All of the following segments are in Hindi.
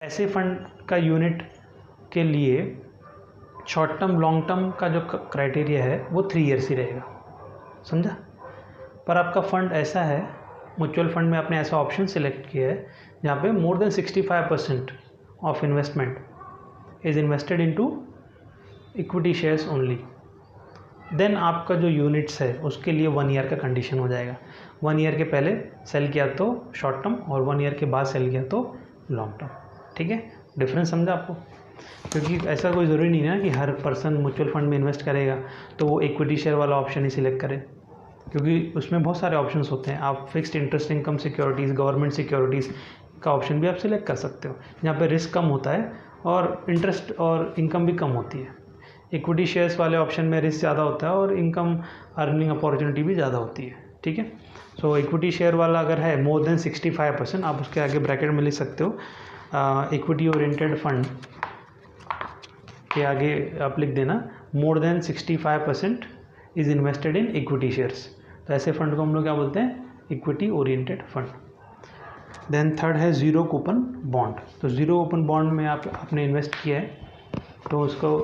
ऐसे फंड का यूनिट के लिए शॉर्ट टर्म लॉन्ग टर्म का जो क्राइटेरिया है वो 3 ईयर्स ही रहेगा, समझा। पर आपका फंड ऐसा है, म्यूचुअल फंड में आपने ऐसा ऑप्शन सिलेक्ट किया है जहाँ पे more than 65% of investment is invested into equity shares only, then आपका जो यूनिट्स है उसके लिए 1 ईयर का कंडीशन हो जाएगा। 1 ईयर के पहले सेल किया तो शॉर्ट टर्म और 1 ईयर के बाद सेल किया तो लॉन्ग टर्म। ठीक है, डिफरेंस समझा आपको। क्योंकि ऐसा कोई ज़रूरी नहीं है ना कि हर पर्सन म्यूचुअल फंड में इन्वेस्ट करेगा तो वो इक्विटी शेयर वाला ऑप्शन ही सिलेक्ट करे, क्योंकि उसमें बहुत सारे ऑप्शंस होते हैं। आप fixed interest income securities, government securities का ऑप्शन भी आप सिलेक्ट कर सकते हो, जहाँ पे रिस्क कम होता है और इंटरेस्ट और इनकम भी कम होती है। इक्विटी शेयर्स वाले ऑप्शन में रिस्क ज़्यादा होता है और इनकम अर्निंग अपॉर्चुनिटी भी ज़्यादा होती है। ठीक है, सो इक्विटी शेयर वाला अगर है मोर देन 65%, आप उसके आगे ब्रैकेट में लिख सकते हो इक्विटी ओरिएंटेड फंड के आगे आप लिख देना more than 65% is invested in equity shares. तो ऐसे फंड को हम लोग क्या बोलते हैं, equity oriented fund. Then third है ज़ीरो कूपन बॉन्ड। तो ज़ीरो कूपन बॉन्ड में आपने इन्वेस्ट किया है तो उसको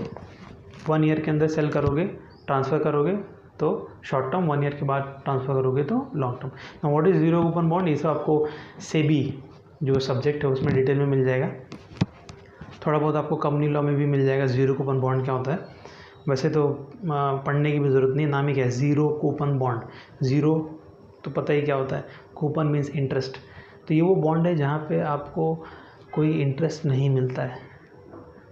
1 ईयर के अंदर सेल करोगे, ट्रांसफ़र करोगे तो शॉर्ट टर्म, 1 ईयर के बाद ट्रांसफ़र करोगे तो long term. Now what is zero coupon bond, ये सब आपको सेबी जो सब्जेक्ट है उसमें डिटेल में मिल जाएगा। थोड़ा बहुत आपको कंपनी लॉ में भी मिल जाएगा ज़ीरो कूपन बॉन्ड क्या होता है। वैसे तो पढ़ने की भी ज़रूरत नहीं, नाम ही क्या है, ज़ीरो कूपन बॉन्ड। ज़ीरो तो पता ही क्या होता है, कूपन मीन्स इंटरेस्ट। तो ये वो बॉन्ड है जहाँ पे आपको कोई इंटरेस्ट नहीं मिलता है।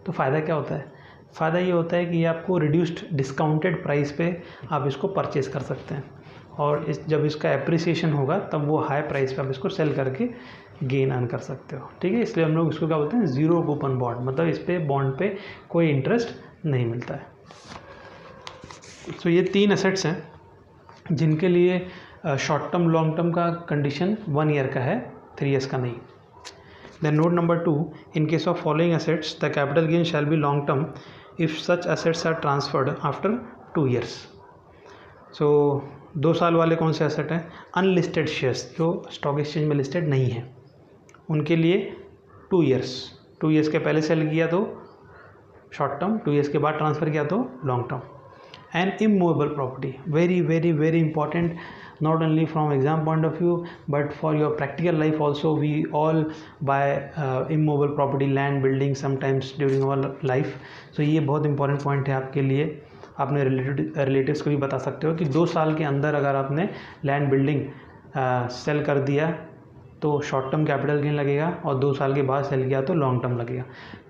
तो फ़ायदा क्या होता है, फ़ायदा ये होता है कि ये आपको रिड्यूस्ड डिस्काउंटेड प्राइस पे आप इसको परचेज़ कर सकते हैं, और जब इसका एप्रिसिएशन होगा तब वो हाई प्राइस पे आप इसको सेल करके गेन अर्न कर सकते हो। ठीक है, इसलिए हम लोग इसको क्या बोलते हैं, ज़ीरो कूपन बॉन्ड, मतलब इस पे बॉन्ड पे कोई इंटरेस्ट नहीं मिलता है। तो ये 3 एसेट्स हैं जिनके लिए शॉर्ट टर्म लॉन्ग टर्म का कंडीशन 1 ईयर का है, 3 ईयर्स का नहीं। Then note number 2, in case of following assets, the capital gain shall be long term if such assets are transferred after 2 years. So 2 साल वाले कौन से एसेट हैं, अनलिस्टेड शेयर्स जो स्टॉक एक्सचेंज में लिस्टेड नहीं है, उनके लिए 2 ईयर्स। 2 ईयर्स के पहले सेल किया तो शॉर्ट टर्म, 2 ईयर्स के बाद ट्रांसफ़र किया तो long term. And immovable property, very very very important, not only from exam point of view but for your practical life also. We all buy immovable property, land, building sometimes during our life. So ये बहुत इंपॉर्टेंट पॉइंट है आपके लिए। आपने रिलेटिव्स को भी बता सकते हो कि 2 साल के अंदर अगर आपने लैंड बिल्डिंग सेल कर दिया तो शॉर्ट टर्म कैपिटल गेन लगेगा, और 2 साल के बाद सेल किया तो लॉन्ग टर्म लगेगा।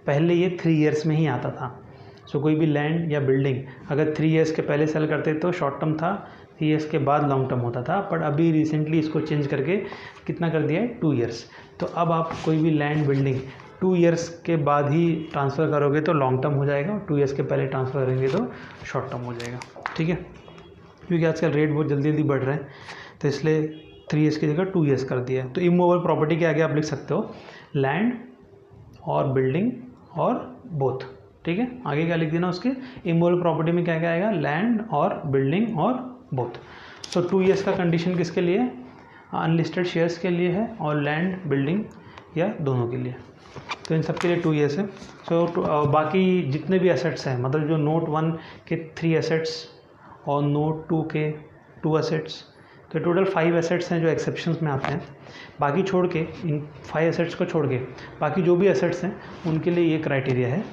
पहले ये 3 ईयर्स में ही आता था। सो कोई भी लैंड या बिल्डिंग अगर 3 ईयर्स के पहले सेल करते तो शॉर्ट टर्म था, 3 ईयर्स के बाद लॉन्ग टर्म होता था। बट अभी रिसेंटली इसको चेंज करके कितना कर दिया है, 2 ईयर्स। तो अब आप कोई भी लैंड बिल्डिंग 2 ईयर्स के बाद ही ट्रांसफ़र करोगे तो लॉन्ग टर्म हो जाएगा, और 2 ईयर्स के पहले ट्रांसफ़र करेंगे तो शॉर्ट टर्म हो जाएगा। ठीक है, क्योंकि आजकल रेट बहुत जल्दी जल्दी बढ़ रहे हैं तो इसलिए 3 ईयर्स की जगह 2 ईयर्स कर दिया है। तो इमूवेबल प्रॉपर्टी के आगे आप लिख सकते हो लैंड और बिल्डिंग और बोथ। ठीक है, आगे क्या लिख देना उसके, इमूवेबल प्रॉपर्टी में क्या क्या आएगा, लैंड और बिल्डिंग और बोथ। सो 2 ईयर्स का कंडीशन किसके लिए, अनलिस्टेड शेयर्स के लिए है, और लैंड बिल्डिंग या दोनों के लिए। तो इन सब के लिए 2 ईयर्स है। सो बाकी जितने भी एसेट्स हैं, मतलब जो नोट 1 के 3 एसेट्स और नोट 2 के 2 एसेट्स, तो टोटल 5 एसेट्स हैं जो एक्सेप्शंस में आते हैं। बाकी छोड़ के, इन 5 एसेट्स को छोड़ के बाकी जो भी एसेट्स हैं उनके लिए ये क्राइटेरिया है,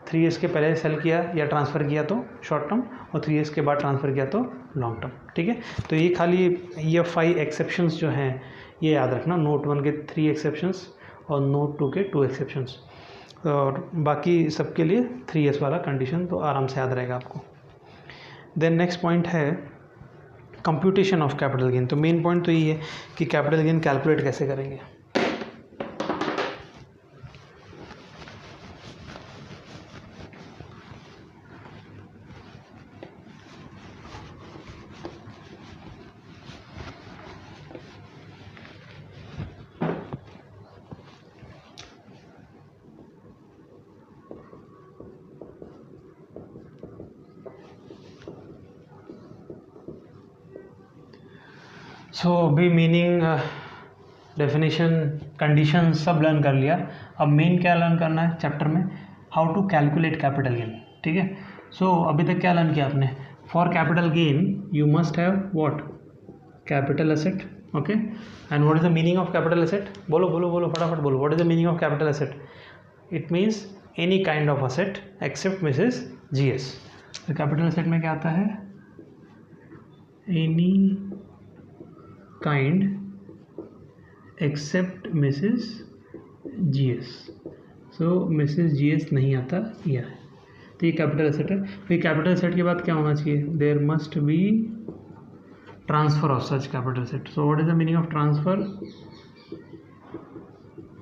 3 ईयर्स के पहले सेल किया या ट्रांसफ़र किया तो शॉर्ट टर्म, और 3 ईयर्स के बाद ट्रांसफ़र किया तो लॉन्ग टर्म। ठीक है, तो ये खाली ये 5 एक्सेप्शंस जो हैं ये याद रखना, नोट 1 के 3 एक्सेप्शंस और नोट 2 के 2 एक्सेप्शंस, और बाकी सबके लिए 3 ईयर्स वाला कंडीशन तो आराम से याद रहेगा आपको। देन नेक्स्ट पॉइंट है कंप्यूटेशन ऑफ कैपिटल गेन। तो मेन पॉइंट तो ये है कि कैपिटल गेन कैलकुलेट कैसे करेंगे। सो अभी मीनिंग डेफिनेशन, कंडीशन सब लर्न कर लिया। अब मेन क्या लर्न करना है चैप्टर में, how to calculate capital gain. ठीक है, सो अभी तक क्या लर्न किया आपने, for capital gain you must have what, capital asset. Okay, and what is the meaning of capital asset, बोलो बोलो बोलो फटाफट बोलो, what is the meaning of capital asset. It means any kind of asset except misses GS. तो कैपिटल एसेट में क्या आता है, any kind except misses GS. सो मिसेस जीएस नहीं आता यह है, तो ये कैपिटल एसेट है। फिर कैपिटल एसेट के बाद क्या होना चाहिए, there must be transfer of such capital asset. So what is the meaning of transfer,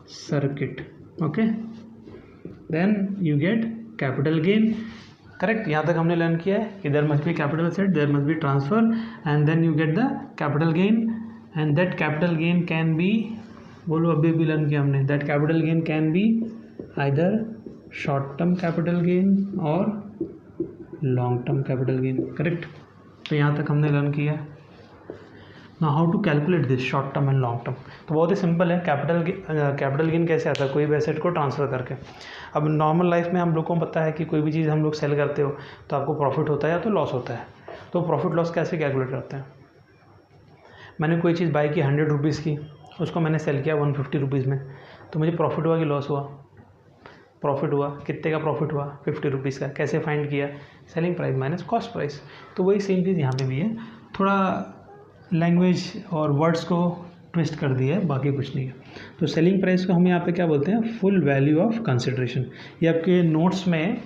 circuit. Okay, then you get capital gain. Correct, यहाँ तक हमने लर्न किया है कि there must be capital asset, there must be transfer, and then you get the capital gain, and that capital gain can be, बोलो अभी भी लर्न किया हमने, that capital gain can be either short term capital gain और long term capital gain. Correct, तो यहाँ तक हमने लर्न किया है। Now how to calculate this short term and long term, तो बहुत ही सिंपल है। कैपिटल गेन कैसे आता है, कोई भी एसेट को ट्रांसफ़र करके। अब नॉर्मल लाइफ में हम लोग को पता है कि कोई भी चीज़ हम लोग सेल करते हो तो आपको प्रॉफिट होता है या तो लॉस होता है। तो प्रॉफिट लॉस कैसे कैलकुलेट करते हैं, मैंने कोई चीज़ बाई की 100 रुपीज़ की, उसको मैंने सेल किया 150 रुपीज़ में, तो मुझे प्रॉफिट हुआ कि लॉस हुआ, प्रॉफिट हुआ। कितने का प्रॉफिट हुआ, 50 रुपीज़ का। कैसे फाइंड किया, selling price minus cost price. तो वही सेम चीज़ यहाँ पे भी है, थोड़ा लैंग्वेज और वर्ड्स को ट्विस्ट कर दिया है, बाकी कुछ नहीं है। तो सेलिंग प्राइस को हम यहाँ पे क्या बोलते हैं, फुल वैल्यू ऑफ कंसिडरेशन। ये आपके नोट्स में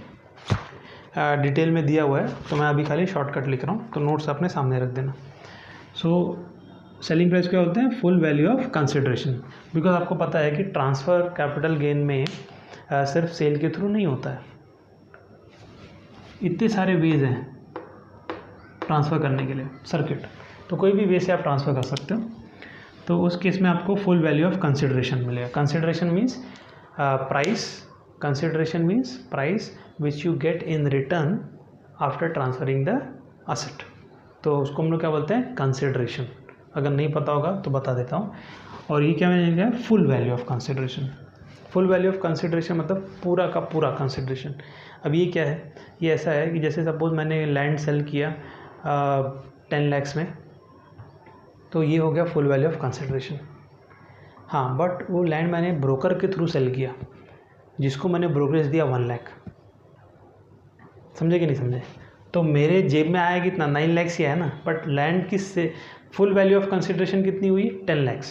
डिटेल में दिया हुआ है, तो मैं अभी खाली शॉर्टकट लिख रहा हूँ, तो नोट्स अपने सामने रख देना। सो सेलिंग प्राइस क्या बोलते हैं, full value of consideration. Because आपको पता है कि ट्रांसफ़र कैपिटल गेन में सिर्फ सेल के थ्रू नहीं होता है, इतने सारे वेज हैं ट्रांसफ़र करने के लिए, सर्किट। तो कोई भी वे से आप ट्रांसफ़र कर सकते हो। तो उस केस में आपको फुल वैल्यू ऑफ कंसिडरेशन मिलेगा। Consideration means price, consideration means price which you get in return after transferring the asset. तो उसको हम लोग क्या बोलते हैं, कंसिडरेशन। अगर नहीं पता होगा तो बता देता हूँ। और ये क्या मिलेगा, full value of consideration. Full value of consideration मतलब पूरा का पूरा कंसिडरेशन। अब ये क्या है, ये ऐसा है कि जैसे सपोज मैंने लैंड सेल किया 10 लाख में, तो ये हो गया फुल वैल्यू ऑफ कंसिडरेशन। हाँ, बट वो लैंड मैंने ब्रोकर के थ्रू सेल किया, जिसको मैंने ब्रोकरेज दिया 1 लाख। समझे कि नहीं समझे, तो मेरे जेब में आया कितना, 9 लाख ही आया ना, बट लैंड की से फुल वैल्यू ऑफ कंसिडरेशन कितनी हुई, 10 लाख।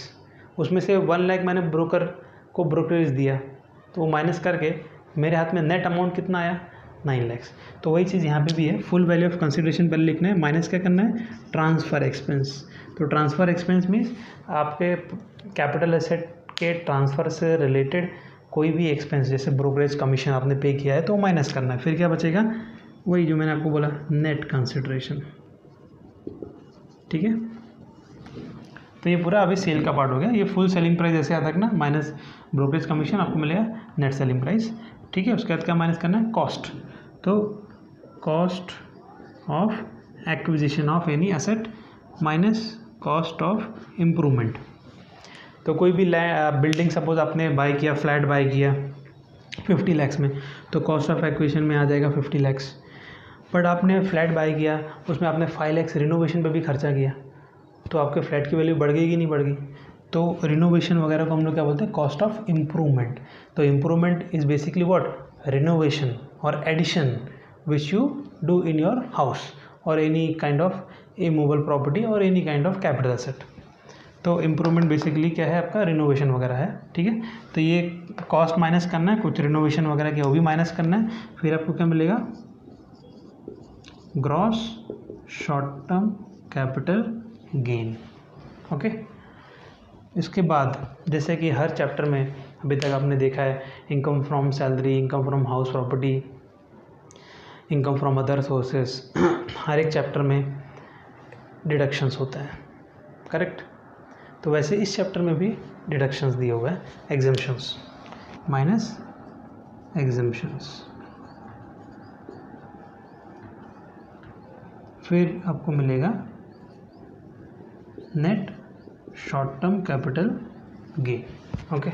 उसमें से 1 लाख मैंने ब्रोकर को ब्रोकरेज दिया, तो वो माइनस करके मेरे हाथ में नेट अमाउंट कितना आया, 9 लाख। तो वही चीज़ यहाँ पे भी है, फुल वैल्यू ऑफ कंसिडरेशन पहले लिखना है, माइनस क्या करना है, ट्रांसफ़र एक्सपेंस। तो ट्रांसफ़र एक्सपेंस मीन्स आपके कैपिटल एसेट के ट्रांसफ़र से रिलेटेड कोई भी एक्सपेंस, जैसे ब्रोकरेज कमीशन आपने पे किया है तो माइनस करना है। फिर क्या बचेगा, वही जो मैंने आपको बोला, नेट कंसिडरेशन। ठीक है, तो ये पूरा अभी सेल का पार्ट हो गया। ये फुल सेलिंग प्राइस ऐसे याद रखना, माइनस ब्रोकरेज कमीशन, आपको मिलेगा नेट सेलिंग प्राइस। ठीक है, उसके बाद क्या माइनस करना है, कॉस्ट। तो cost of acquisition of any asset minus cost of improvement. तो कोई भी बिल्डिंग सपोज आपने बाई किया, फ्लैट बाई किया 50 लाख में, तो कॉस्ट ऑफ एक्विजिशन में आ जाएगा 50 लाख। बट आपने फ्लैट बाई किया, उसमें आपने 5 लाख रिनोवेशन पे भी खर्चा किया, तो आपके फ्लैट की वैल्यू बढ़ गई कि नहीं बढ़ गई। तो रिनोवेशन वगैरह को हम लोग क्या बोलते हैं, कॉस्ट ऑफ इम्प्रूवमेंट। तो improvement is basically what, renovation और addition which you do in your house और any kind of a movable property और any kind of capital asset. तो इम्प्रूवमेंट बेसिकली क्या है, आपका रिनोवेशन वगैरह है। ठीक है, तो ये कॉस्ट माइनस करना है, कुछ रिनोवेशन वगैरह किया वो भी माइनस करना है, फिर आपको क्या मिलेगा, gross short term capital gain. Okay, इसके बाद जैसे कि हर चैप्टर में अभी तक आपने देखा है, income from salary, income from house property, income from other sources, हर एक चैप्टर में डिडक्शंस होता है। करेक्ट, तो वैसे इस चैप्टर में भी डिडक्शंस दिए हुए हैं, एग्जम्पशंस माइनस एग्जम्पशंस। फिर आपको मिलेगा net short term capital gain. Okay.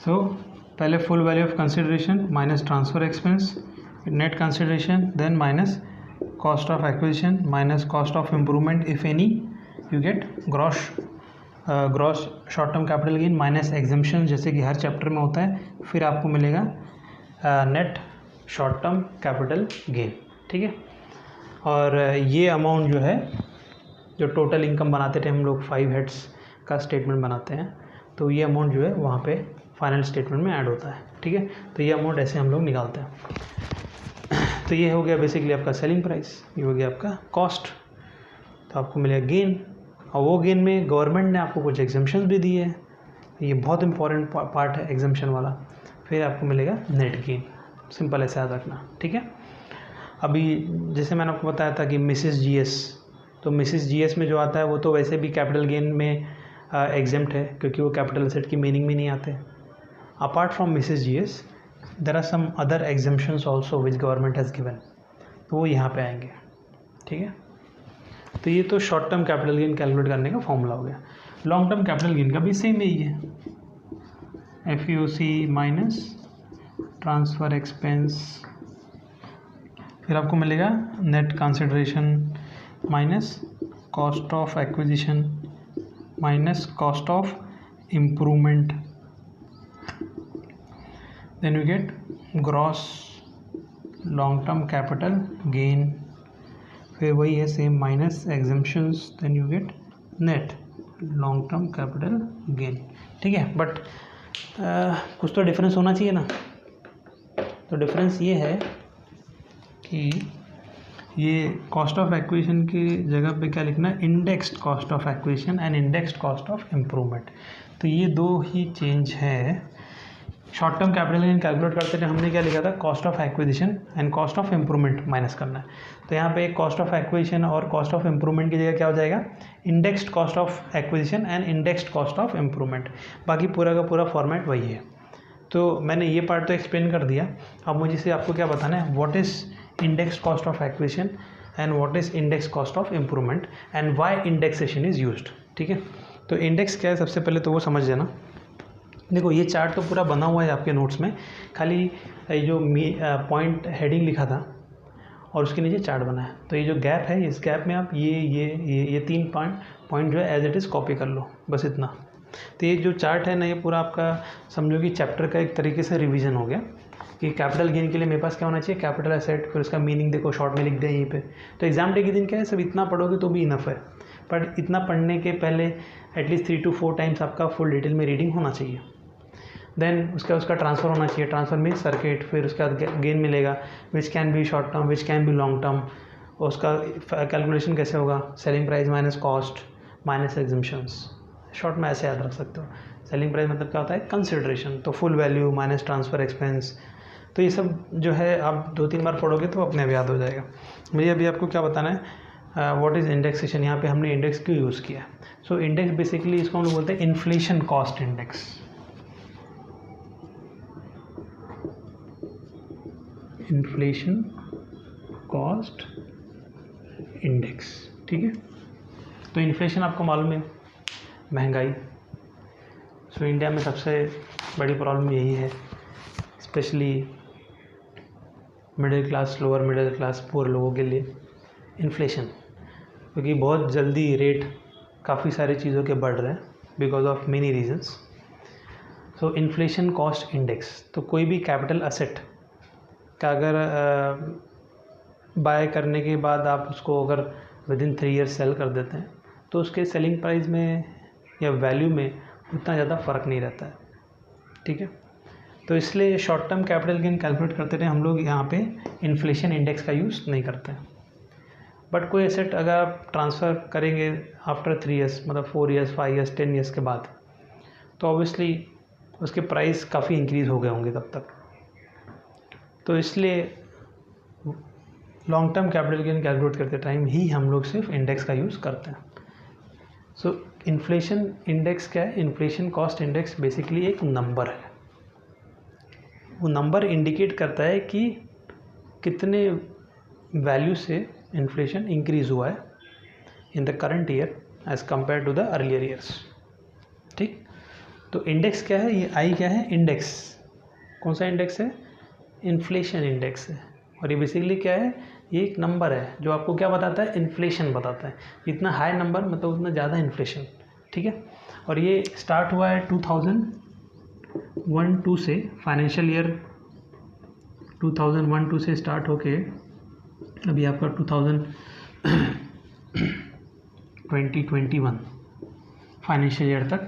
So पहले full value of consideration minus transfer expense, net consideration, then minus cost of acquisition minus cost of improvement if any, you get gross short term capital gain minus exemption, जैसे कि हर चैप्टर में होता है. फिर आपको मिलेगा net short term capital gain. ठीक है. और ये अमाउंट जो है, जो टोटल इनकम बनाते थे हम लोग 5 हेड्स का स्टेटमेंट बनाते हैं, तो ये अमाउंट जो है वहाँ पे फाइनल स्टेटमेंट में ऐड होता है. ठीक है. तो ये अमाउंट ऐसे हम लोग निकालते हैं. तो ये हो गया बेसिकली आपका सेलिंग प्राइस, ये हो गया आपका कॉस्ट. तो आपको मिलेगा गेन, और वो गेन में गवर्नमेंट ने आपको कुछ एग्जम्पशंस भी दिए हैं. ये बहुत इंपॉर्टेंट पार्ट है एग्जम्पशन वाला. फिर आपको मिलेगा नेट गेन. सिंपल ऐसे याद रखना. ठीक है. अभी जैसे मैंने आपको बताया था कि मिसेस जीएस, तो मिसेस जीएस में जो आता है वो तो वैसे भी कैपिटल गेन में एग्जेम्प्ट है, क्योंकि वो कैपिटल एसेट की मीनिंग में नहीं आते. Apart from Mrs GS there are some other exemptions also which government has given, तो वो यहाँ पे आएंगे. ठीक है. तो ये तो short term capital gain calculate करने का फॉर्मूला हो गया. लॉन्ग टर्म कैपिटल गेन का भी सेम यही है, एफईओसी माइनस ट्रांसफ़र एक्सपेंस, फिर आपको मिलेगा net consideration minus cost of acquisition minus cost of improvement, then you get gross long term capital gain, फिर वही है same minus exemptions, then you get net long term capital gain. ठीक है. बट कुछ तो डिफरेंस होना चाहिए ना. तो डिफरेंस ये है कि ये कॉस्ट ऑफ एक्विजिशन की जगह पे क्या लिखना है, indexed cost of acquisition and indexed cost of improvement. तो ये दो ही चेंज है. Short term capital gain calculate करते थे हमने क्या लिखा था, cost of acquisition and cost of improvement minus करना है. तो यहाँ पे कॉस्ट ऑफ एक्विजिशन और कॉस्ट ऑफ इम्प्रूवमेंट की जगह क्या हो जाएगा, indexed cost of acquisition and indexed cost of improvement. बाकी पूरा का पूरा फॉर्मेट वही है. तो मैंने ये पार्ट तो एक्सप्लेन कर दिया. अब मुझे से आपको क्या बताना है, what is indexed cost of acquisition and what is indexed cost of improvement and why indexation is used. ठीक है. तो इंडेक्स क्या है, सबसे पहले तो वो समझ लेना. देखो ये चार्ट तो पूरा बना हुआ है आपके नोट्स में, खाली जो पॉइंट हेडिंग लिखा था और उसके नीचे चार्ट बना है. तो ये जो गैप है, इस गैप में आप ये 3 पॉइंट जो है एज इट इज़ कॉपी कर लो, बस इतना. तो ये जो चार्ट है ना, ये पूरा आपका समझो कि चैप्टर का एक तरीके से रिवीजन हो गया कि कैपिटल गेन के लिए मेरे पास क्या होना चाहिए, कैपिटल एसेट, फिर उसका मीनिंग देखो शॉर्ट में लिख दिया यहीं पे. तो एग्जाम डे के दिन क्या है, सब इतना पढ़ोगे तो भी इनफ है. बट इतना पढ़ने के पहले एटलीस्ट 3 to 4 टाइम्स आपका फुल डिटेल में रीडिंग होना चाहिए. देन उसका ट्रांसफ़र होना चाहिए. ट्रांसफ़र मीन सर्किट, फिर उसके बाद गेन मिलेगा which can be short term, which can be long term. उसका कैलकुलेशन कैसे होगा, selling price minus cost minus exemptions. Short में ऐसे याद रख सकते हो. सेलिंग प्राइस मतलब क्या होता है, कंसिडरेशन, तो full value minus transfer expense. तो ये सब जो है आप 2-3 बार पढ़ोगे तो अपने आप याद हो जाएगा. मुझे अभी आपको क्या बताना है, व्हाट इज़ इंडेक्सेशन. यहाँ पे हमने इंडेक्स क्यों यूज़ किया. सो इंडेक्स बेसिकली इसको हम लोग बोलते हैं inflation cost index. Inflation cost index. ठीक है. तो इन्फ्लेशन आपको मालूम है, महंगाई. सो इंडिया में सबसे बड़ी प्रॉब्लम यही है, specially middle class, lower middle class, poor लोगों के लिए, इन्फ्लेशन. क्योंकि बहुत जल्दी रेट काफ़ी सारी चीज़ों के बढ़ रहे हैं because of many reasons. So inflation cost index. तो कोई भी कैपिटल असेट का अगर बाय करने के बाद आप उसको अगर विदिन 3 ईयर्स सेल कर देते हैं तो उसके सेलिंग प्राइस में या वैल्यू में उतना ज़्यादा फ़र्क नहीं रहता है. ठीक है. तो इसलिए short term capital gain calculate करते रहे हम लोग यहाँ पे इन्फ्लेशन इंडेक्स का यूज़ नहीं करते हैं. बट कोई एसेट अगर आप ट्रांसफ़र करेंगे आफ्टर 3 ईयर्स, मतलब 4 ईयर्स, 5 ईयर्स, 10 ईयर्स के बाद, तो ऑब्वियसली उसके प्राइस काफ़ी इंक्रीज़ हो गए होंगे तब तक. तो इसलिए long term capital gain calculate करते टाइम ही हम लोग सिर्फ इंडेक्स का यूज़ करते हैं. सो इन्फ्लेशन इंडेक्स क्या है? इन्फ्लेशन कॉस्ट इंडेक्स बेसिकली एक नंबर है. वो नंबर इंडिकेट करता है कि कितने वैल्यू से इन्फ्लेशन इंक्रीज़ हुआ है in the current year as compare to the earlier years. ठीक, तो इंडेक्स क्या है? ये आई क्या है? इंडेक्स. कौन सा इंडेक्स है? इन्फ्लेशन इंडेक्स है. और ये बेसिकली क्या है? ये एक नंबर है जो आपको क्या बताता है? इन्फ्लेशन बताता है. जितना हाई नंबर मतलब उतना ज़्यादा इन्फ्लेशन. ठीक है, और ये स्टार्ट हुआ है 2001-2 से, फाइनेंशियल ईयर 2001-2 से स्टार्ट होके अभी आपका 2021 फाइनेंशियल ईयर तक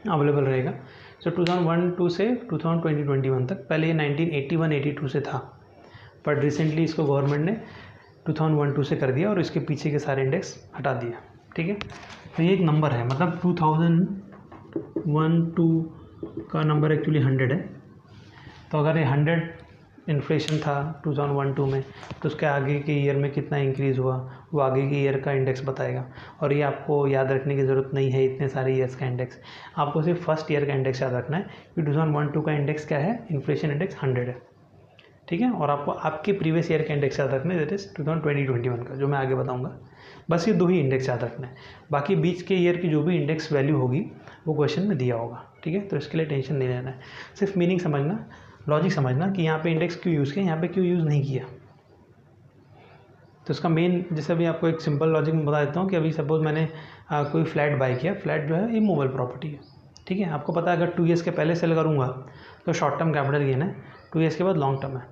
अवेलेबल रहेगा. सो 2001-2 से 2021 तक. पहले ये 1981-82 से था, बट रिसेंटली इसको गवर्नमेंट ने 2001-2 से कर दिया और इसके पीछे के सारे इंडेक्स हटा दिया. ठीक है, तो ये एक नंबर है, मतलब 2001-2 का नंबर एक्चुअली 100 है. तो अगर ये 100 इन्फ्लेशन था 2001-2 में, तो उसके आगे के ईयर में कितना इंक्रीज़ हुआ वो आगे के ईयर का इंडेक्स बताएगा. और ये आपको याद रखने की ज़रूरत नहीं है इतने सारे ईयर्स का इंडेक्स, आपको सिर्फ फर्स्ट ईयर का इंडेक्स याद रखना है कि 2001-2 का इंडेक्स क्या है? इन्फ्लेशन इंडेक्स 100 है. ठीक है, और आपको आपके प्रीवियस ईयर का इंडेक्स याद रखना है, दैट इज़ 2020-21 का, जो मैं आगे बताऊँगा. बस ये 2 ही इंडेक्स याद रखना है. बाकी बीच के ईयर की जो भी इंडेक्स वैल्यू होगी वो क्वेश्चन में दिया होगा. ठीक है, तो इसके लिए टेंशन नहीं लेना है, सिर्फ मीनिंग समझना, लॉजिक समझना कि यहाँ पे इंडेक्स क्यों यूज़ किया, यहाँ पे क्यों यूज़ नहीं किया. तो इसका मेन, जैसे अभी आपको एक सिंपल लॉजिक में बता देता हूँ कि अभी सपोज मैंने कोई फ्लैट बाई किया. फ्लैट जो है इमूवेबल प्रॉपर्टी है. ठीक है, आपको पता है अगर 2 ईयर्स के पहले सेल करूँगा तो शॉर्ट टर्म कैपिटल गेन है, 2 ईयर्स के बाद लॉन्ग टर्म है.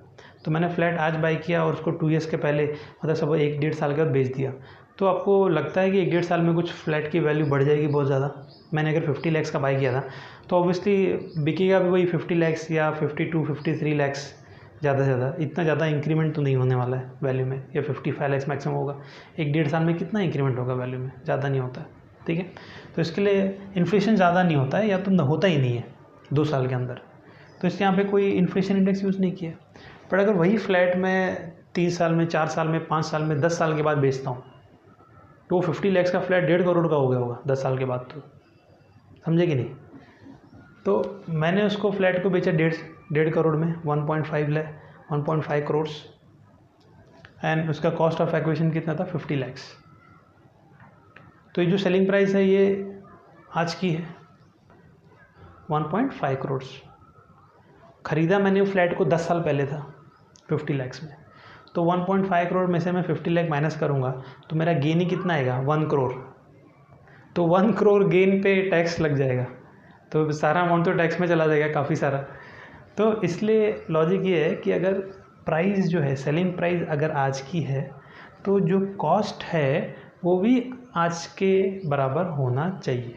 तो मैंने फ्लैट आज बाई किया और उसको 2 ईयर्स के पहले मतलब सब 1-1.5 साल के बाद बेच दिया, तो आपको लगता है कि 1-1.5 साल में कुछ फ्लैट की वैल्यू बढ़ जाएगी बहुत ज़्यादा. मैंने अगर 50 लाख का बाई किया था तो ऑब्वियसली बिकेगा भी वही 50 लाख या 52-53 लाख ज़्यादा से ज़्यादा. इतना ज़्यादा इंक्रीमेंट तो नहीं होने वाला है वैल्यू में, या 55 लाख मैक्सिमम होगा. 1-1.5 साल में कितना इंक्रीमेंट होगा वैल्यू में? ज़्यादा नहीं होता है. ठीक है, तो इसके लिए इन्फ्लेशन ज़्यादा नहीं होता है, या तो होता ही नहीं है 2 साल के अंदर, तो इसलिए यहाँ पे कोई इन्फ्लेशन इंडेक्स यूज़ नहीं किया. पर अगर वही फ्लैट मैं 3 साल में, 4 साल में, 5 साल में, 10 साल के बाद बेचता हूँ तो 50 लाख का फ्लैट 1.5 करोड़ का हो गया होगा 10 साल के बाद. तो समझे कि नहीं? तो मैंने उसको फ्लैट को बेचा 1.5 करोड़ में, 1.5 करोड़, एंड उसका कॉस्ट ऑफ एक्विजिशन कितना था? 50 लाख. तो ये जो सेलिंग प्राइस है ये आज की है 1.5 करोड़. ख़रीदा मैंने वो फ्लैट को 10 साल पहले था 50 लाख में, तो 1.5 करोड़ में से मैं 50 लाख माइनस करूँगा तो मेरा गेन ही कितना आएगा? 1 करोड़. तो 1 करोड़ गेन पे टैक्स लग जाएगा, तो सारा अमाउंट तो टैक्स में चला जाएगा काफ़ी सारा. तो इसलिए लॉजिक ये है कि अगर प्राइस जो है, सेलिंग प्राइस अगर आज की है तो जो कॉस्ट है वो भी आज के बराबर होना चाहिए.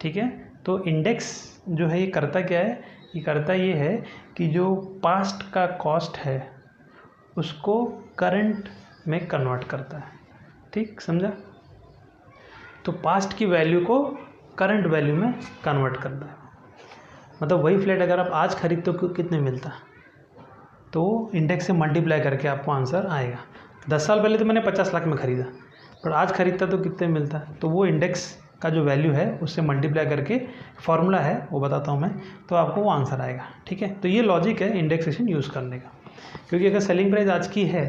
ठीक है, तो इंडेक्स जो है ये करता क्या है? ये करता ये है कि जो पास्ट का कॉस्ट है उसको करंट में कन्वर्ट करता है. ठीक, समझा? तो पास्ट की वैल्यू को करंट वैल्यू में कन्वर्ट करता है. मतलब वही फ्लैट अगर आप आज खरीदते हो कितने मिलता, तो इंडेक्स से मल्टीप्लाई करके आपको आंसर आएगा. 10 साल पहले तो मैंने 50 लाख में ख़रीदा, पर आज ख़रीदता तो कितने मिलता, तो वो इंडेक्स का जो वैल्यू है उससे मल्टीप्लाई करके, फॉर्मूला है वो बताता हूँ मैं, तो आपको वो आंसर आएगा. ठीक है, तो ये लॉजिक है इंडेक्सेशन यूज़ करने का, क्योंकि अगर सेलिंग प्राइस आज की है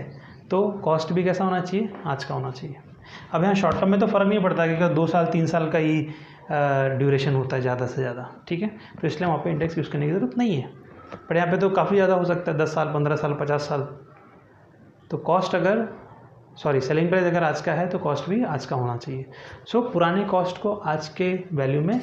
तो कॉस्ट भी कैसा होना चाहिए? आज का होना चाहिए. अब यहाँ शॉर्ट टर्म में तो फ़र्क नहीं पड़ता क्योंकि 2 साल 3 साल का ही ड्यूरेशन होता है ज़्यादा से ज़्यादा. ठीक है, तो इसलिए वहाँ पे इंडेक्स यूज़ करने की ज़रूरत नहीं है. पर यहाँ पे तो काफ़ी ज़्यादा हो सकता है, 10 साल, 15 साल, 50 साल. तो कॉस्ट अगर सेलिंग प्राइस अगर आज का है तो कॉस्ट भी आज का होना चाहिए. सो पुराने कॉस्ट को आज के वैल्यू में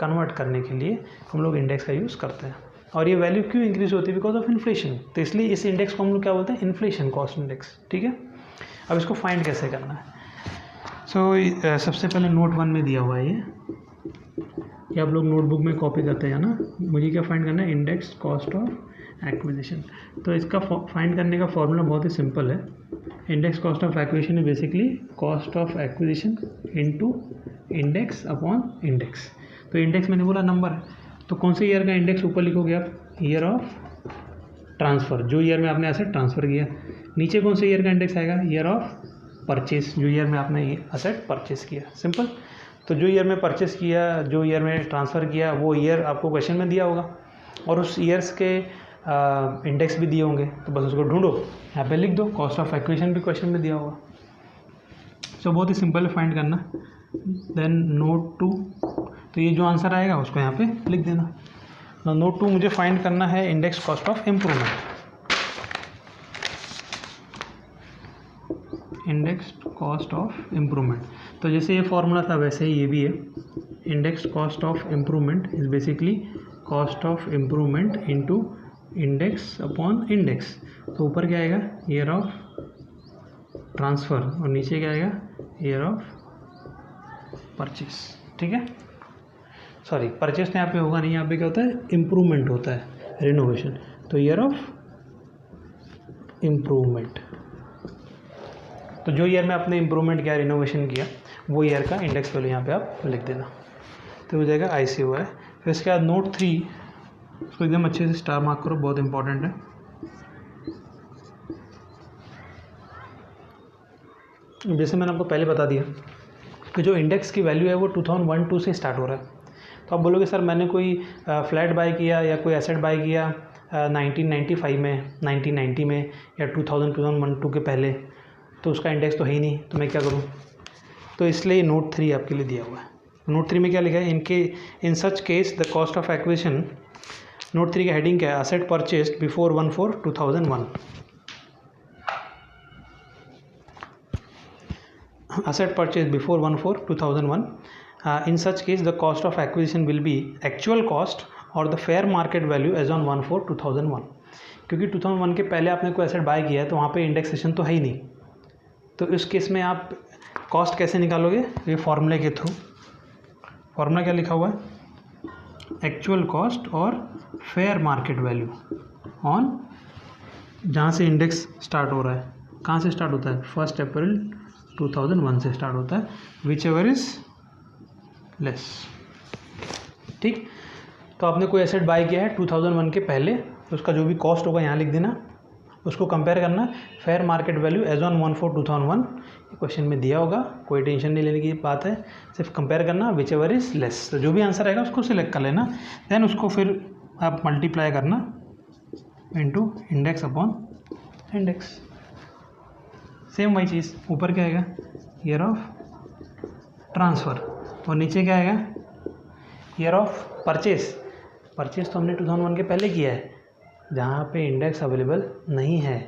कन्वर्ट करने के लिए हम लोग इंडेक्स का यूज़ करते हैं. और ये वैल्यू क्यों इंक्रीज़ होती है? Because of inflation. तो इसलिए इस इंडेक्स को हम लोग क्या बोलते हैं? Inflation cost index. ठीक है, अब इसको फाइंड कैसे करना है? सबसे पहले नोट 1 में दिया हुआ है ये आप लोग नोटबुक में कॉपी करते हैं ना. मुझे क्या फाइंड करना है? Index cost of acquisition. तो इसका फाइंड करने का फॉर्मूला बहुत ही सिंपल है. इंडेक्स कॉस्ट ऑफ एक्विजिशन है basically cost of acquisition into index upon index. तो इंडेक्स मैंने बोला नंबर है, तो कौन से ईयर का इंडेक्स ऊपर लिखोगे आप? ईयर ऑफ ट्रांसफ़र, जो ईयर में आपने एसेट ट्रांसफ़र किया। नीचे कौन से ईयर का इंडेक्स आएगा? ईयर ऑफ परचेस, जो ईयर में आपने एसेट परचेस किया। सिंपल। तो जो ईयर में परचेस किया, जो ईयर में ट्रांसफ़र किया, वो ईयर आपको क्वेश्चन में दिया होगा और उस ईयर्स के इंडेक्स भी दिए होंगे, तो बस उसको ढूंढो, यहाँ पे लिख दो। कॉस्ट ऑफ एक्विजिशन भी क्वेश्चन में दिया होगा। सो बहुत ही सिंपल फाइंड करना। देन नोट 2, तो ये जो आंसर आएगा उसको यहाँ पे लिख देना। नोट 2 मुझे फाइंड करना है index cost of improvement. Index cost of improvement, तो जैसे ये फॉर्मूला था वैसे ही ये भी है। Index cost of improvement is basically cost of improvement into index upon index. तो ऊपर क्या आएगा? ईयर ऑफ ट्रांसफ़र, और नीचे क्या आएगा? Year of purchase. ठीक है, सॉरी परचेस तो यहाँ पे होगा नहीं, यहाँ पे क्या होता है? इम्प्रूवमेंट होता है, रिनोवेशन। तो ईयर ऑफ इम्प्रूवमेंट, तो जो ईयर में आपने इम्प्रूवमेंट किया, रिनोवेशन किया, वो ईयर का इंडेक्स वैल्यू यहाँ पे आप लिख देना, तो हो जाएगा ICO है। फिर इसके बाद नोट 3, उसको एकदम अच्छे से स्टार मार्क करो, बहुत इंपॉर्टेंट है। जैसे मैंने आपको पहले बता दिया कि जो इंडेक्स की वैल्यू है वो 2001-2 से स्टार्ट हो रहा है। तो आप बोलोगे सर मैंने कोई फ्लैट बाय किया या कोई एसेट बाय किया 1995 में, 1990 में, या 2001-2 के पहले, तो उसका इंडेक्स तो है ही नहीं, तो मैं क्या करूँ? तो इसलिए नोट 3 आपके लिए दिया हुआ है। नोट 3 में क्या लिखा है? In such case the cost of acquisition, note 3 का हेडिंग क्या है? Asset purchased before 1/4/2001। Asset purchased before 1/4/2001. In such case, the cost of acquisition will be actual cost or the fair market value as on 1/4/2001. क्योंकि 2001 के पहले आपने कोई एसेट बाय किया है तो वहाँ पे इंडेक्सेशन तो है ही नहीं, तो इस केस में आप कॉस्ट कैसे निकालोगे? ये फॉर्मूले के थ्रू। फॉर्मूला क्या लिखा हुआ है? एक्चुअल कॉस्ट और फेयर मार्केट वैल्यू ऑन, जहाँ से इंडेक्स स्टार्ट हो रहा है, कहाँ से स्टार्ट होता है? 1 अप्रैल 2001 से स्टार्ट होता है, विच एवर इज लेस। ठीक, तो आपने कोई एसेट बाय किया है 2001 के पहले, तो उसका जो भी कॉस्ट होगा यहाँ लिख देना, उसको कंपेयर करना fair market value as on 1/4/2001। Question में दिया होगा, कोई टेंशन नहीं लेने की बात है, सिर्फ कंपेयर करना विच एवर इज लेस। तो जो भी आंसर आएगा उसको सिलेक्ट कर लेना, देन उसको फिर आप मल्टीप्लाई करना into index upon index. Same वही चीज़, ऊपर क्या आएगा? ईयर ऑफ ट्रांसफ़र, और नीचे क्या आएगा? Year of purchase. परचेस तो हमने 2001 के पहले किया है, जहाँ पे इंडेक्स अवेलेबल नहीं है,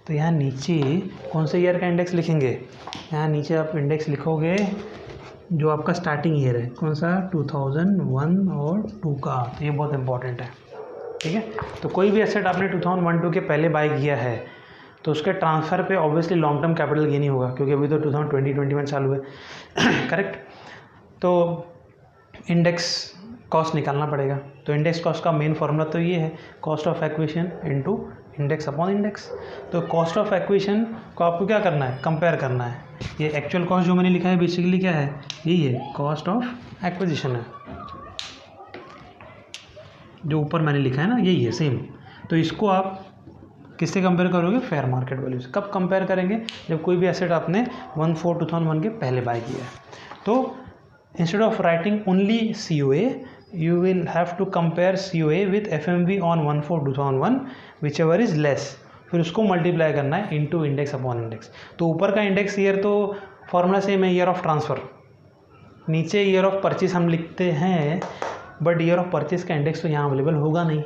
तो यहाँ नीचे कौन से ईयर का इंडेक्स लिखेंगे? यहाँ नीचे आप इंडेक्स लिखोगे जो आपका स्टार्टिंग ईयर है, कौन सा? 2001 और 2 का। तो ये बहुत इंपॉर्टेंट है। ठीक है, तो कोई भी एसेट आपने 2001-2 के पहले बाय किया है तो उसके ट्रांसफ़र पे obviously long term capital gain ही होगा, क्योंकि अभी तो 2020-21 चालू है। करेक्ट, तो इंडेक्स कॉस्ट निकालना पड़ेगा। तो इंडेक्स कॉस्ट का मेन फार्मूला तो ये है, cost of acquisition into index upon index. तो कॉस्ट ऑफ एक्विजिशन को आपको क्या करना है? कंपेयर करना है। ये एक्चुअल कॉस्ट जो मैंने लिखा है बेसिकली क्या है? यही है, कॉस्ट ऑफ एक्विजिशन है, जो ऊपर मैंने लिखा है ना, यही है सेम। तो इसको आप किससे कंपेयर करोगे? फेयर मार्केट वैल्यू से। कब कंपेयर करेंगे? जब कोई भी एसेट आपने 1/4/2001 के पहले बाय किया है। तो instead of writing only COA, you will have to compare COA with FMV on 1/4/2001 whichever is less, फिर उसको मल्टीप्लाई करना है इनटू इंडेक्स अपॉन इंडेक्स। तो ऊपर का इंडेक्स ईयर तो फॉर्मूला सेम है, ईयर ऑफ ट्रांसफ़र। नीचे ईयर ऑफ परचेस हम लिखते हैं, बट ईयर ऑफ परचेस का इंडेक्स तो यहाँ अवेलेबल होगा नहीं,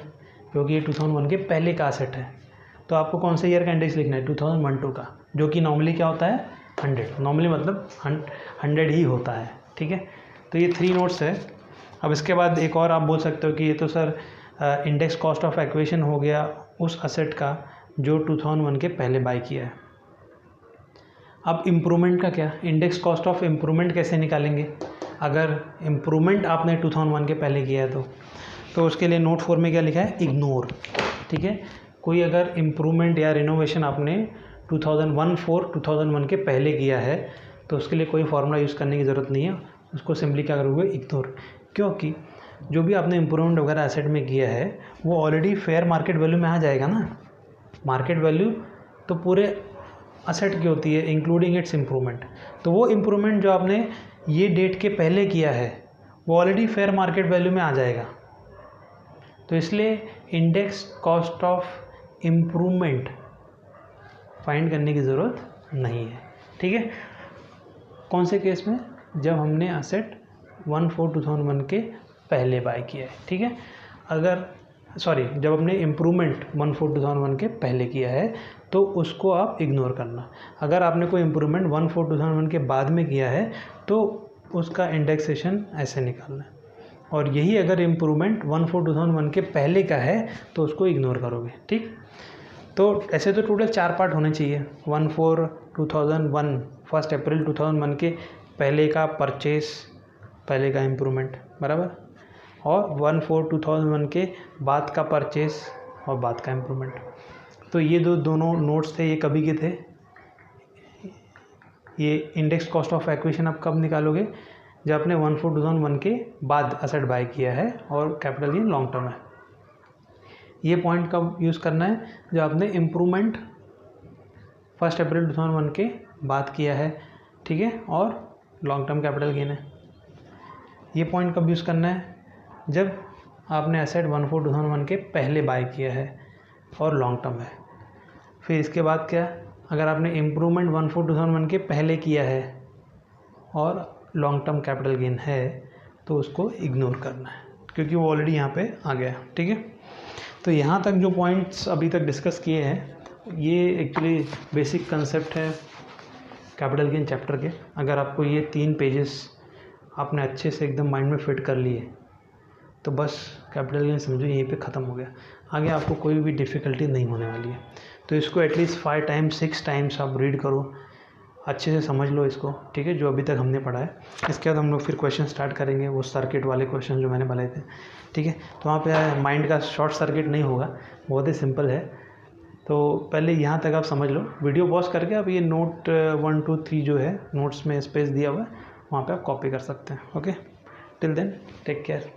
क्योंकि ये 2001 के पहले का एसेट है। तो आपको कौन से ईयर का इंडेक्स लिखना है? 2001-2 का, जो कि नॉर्मली क्या होता है? 100। नॉर्मली मतलब 100 ही होता है। ठीक है, तो ये 3 नोट्स है। अब इसके बाद एक और आप बोल सकते हो कि ये तो sir index cost of acquisition हो गया उस असेट का जो 2001 के पहले बाय किया है। अब इम्प्रूवमेंट का क्या? इंडेक्स कॉस्ट ऑफ इम्प्रूवमेंट कैसे निकालेंगे? अगर इम्प्रूवमेंट आपने 2001 के पहले किया है तो उसके लिए नोट 4 में क्या लिखा है? इग्नोर। ठीक है, कोई अगर इम्प्रूवमेंट या रिनोवेशन आपने 2001 के पहले किया है तो उसके लिए कोई फार्मूला यूज़ करने की ज़रूरत नहीं है, उसको सिंपली क्या करोगे? इग्नोर। क्योंकि जो भी आपने इम्प्रूवमेंट वगैरह एसेट में किया है वो ऑलरेडी फेयर मार्केट वैल्यू में आ जाएगा ना, मार्केट वैल्यू तो पूरे असेट की होती है इंक्लूडिंग इट्स इम्प्रूवमेंट। तो वो इम्प्रूवमेंट जो आपने ये डेट के पहले किया है वो ऑलरेडी फेयर मार्केट वैल्यू में आ जाएगा। तो इसलिए index cost of improvement find करने की ज़रूरत नहीं है। ठीक है, कौन से केस में? जब हमने असेट 1/4/2001 के पहले बाय किया है। ठीक है, जब हमने इम्प्रूवमेंट 1/4/2001 के पहले किया है तो उसको आप इग्नोर करना। अगर आपने कोई इम्प्रूवमेंट 1/4/2001 के बाद में किया है तो उसका इंडेक्सेशन ऐसे निकालना है, और यही अगर इम्प्रूवमेंट 1/4/2001 के पहले का है तो उसको इग्नोर करोगे। ठीक, तो ऐसे तो टोटल 4 पार्ट होने चाहिए। 1/4/2001 1 अप्रैल 2001 के पहले का परचेस, पहले का इम्प्रूवमेंट बराबर, और 1/4/2001 के बाद का परचेस और बाद का इम्प्रूवमेंट। तो ये दोनों नोट्स थे, ये कभी के थे? ये इंडेक्स कॉस्ट ऑफ एक्विजिशन आप कब निकालोगे? जब आपने 1/4/2001 के बाद असेट बाय किया है और कैपिटल गेन लॉन्ग टर्म है। ये पॉइंट कब यूज़ करना है? जब आपने इम्प्रूवमेंट 1 अप्रैल 2001 के बाद किया है, ठीक है, और लॉन्ग टर्म कैपिटल गेन है। ये पॉइंट कब यूज़ करना है? जब आपने एसेट 1/4/2001 के पहले बाय किया है और लॉन्ग टर्म है। फिर इसके बाद क्या? अगर आपने इम्प्रूवमेंट 1/4/2001 के पहले किया है और लॉन्ग टर्म कैपिटल गेन है तो उसको इग्नोर करना है, क्योंकि वो ऑलरेडी यहाँ पे आ गया। ठीक है, तो यहाँ तक जो पॉइंट्स अभी तक डिस्कस किए हैं ये एक्चुअली बेसिक कंसेप्ट है कैपिटल गेन चैप्टर के। अगर आपको ये 3 पेजेस आपने अच्छे से एकदम माइंड में फिट कर लिए तो बस कैपिटल गेन समझो यहीं पे ख़त्म हो गया। आगे आपको कोई भी डिफ़िकल्टी नहीं होने वाली है। तो इसको एटलीस्ट 5 टाइम्स 6 टाइम्स आप रीड करो, अच्छे से समझ लो इसको। ठीक है, जो अभी तक हमने पढ़ा है। इसके बाद हम लोग फिर क्वेश्चन स्टार्ट करेंगे, वो सर्किट वाले क्वेश्चन जो मैंने बनाए थे। ठीक है, तो वहाँ पे माइंड का शॉर्ट सर्किट नहीं होगा, बहुत ही सिंपल है। तो पहले यहाँ तक आप समझ लो, वीडियो पॉज करके आप ये नोट 1 2 3 जो है नोट्स में स्पेस दिया हुआ है वहाँ पे आप कॉपी कर सकते हैं। Okay, till then take care.